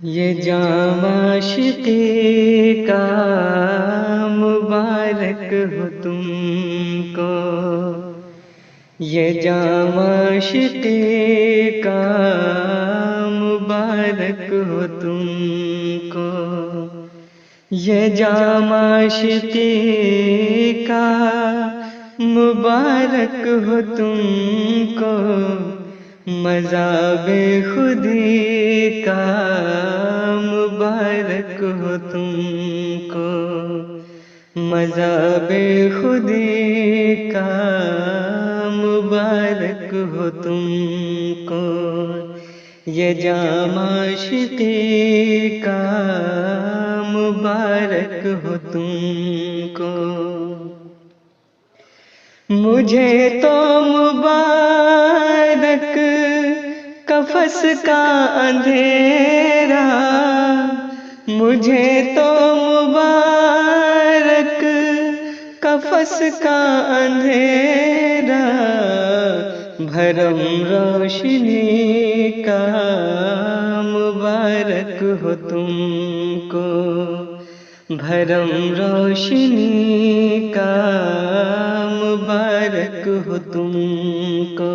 یہ جام عاشقی کا مبارک ہو تم کو، یہ جام عاشقی کا مبارک ہو تم کو، یہ جام عاشقی کا مبارک ہو تم کو، مذہب خودی کا مبارک ہو تم کو، مذہب خودی کا مبارک ہو تم کو، یہ جام عاشقی کا مبارک ہو تم کو۔ مجھے تو مبارک قفس کا اندھیرا، مجھے تو مبارک قفس کا اندھیرا، بھرم روشنی کا مبارک ہو تم کو، بھرم روشنی کا مبارک ہو تم کو،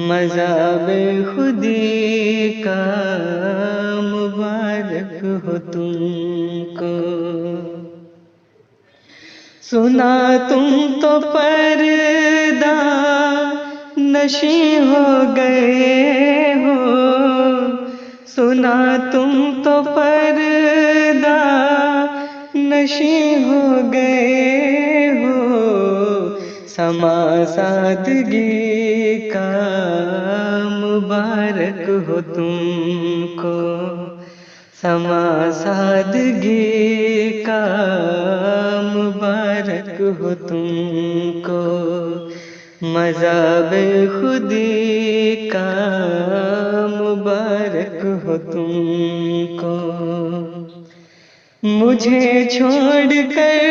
مذہب خودی کا مبارک ہو تم کو۔ سنا تم تو پردہ نشیں ہو گئے ہو، سنا تم تو پردہ نشیں ہو گئے ہو، سما سادگی کا مبارک ہو تم کو، سما سادگی کا مبارک ہو تم کو، مذہب خودی کا مبارک ہو تم کو۔ مجھے چھوڑ کر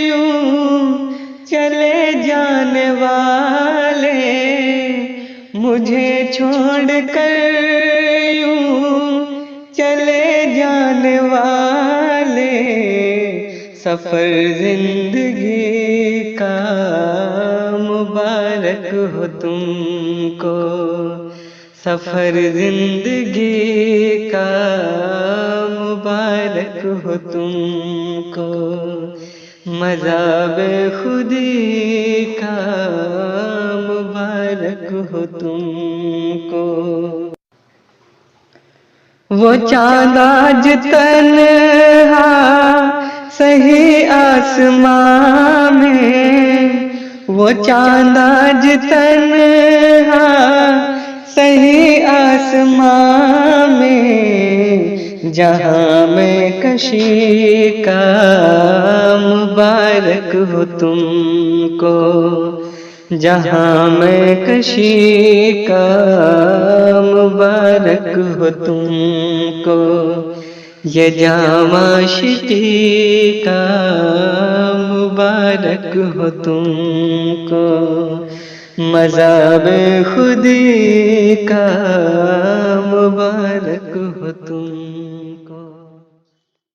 یوں چلے جانے والے، مجھے چھوڑ کر یوں چلے جانے والے، سفر زندگی کا مبارک ہو تم کو، سفر زندگی کا مبارک ہو تم کو، مذہب خودی کا مبارک ہو تم کو۔ وہ چاند آج تنہا سہی آسمان میں، وہ چاند آج تنہا سہی آسمان میں، جہاں میں کشی کا مبارک ہو تم کو، جہاں میں کشی کا مبارک ہو تم کو، یہ جام عاشقی کا مبارک ہو تم کو، مذہب خودی کا مبارک ہو تم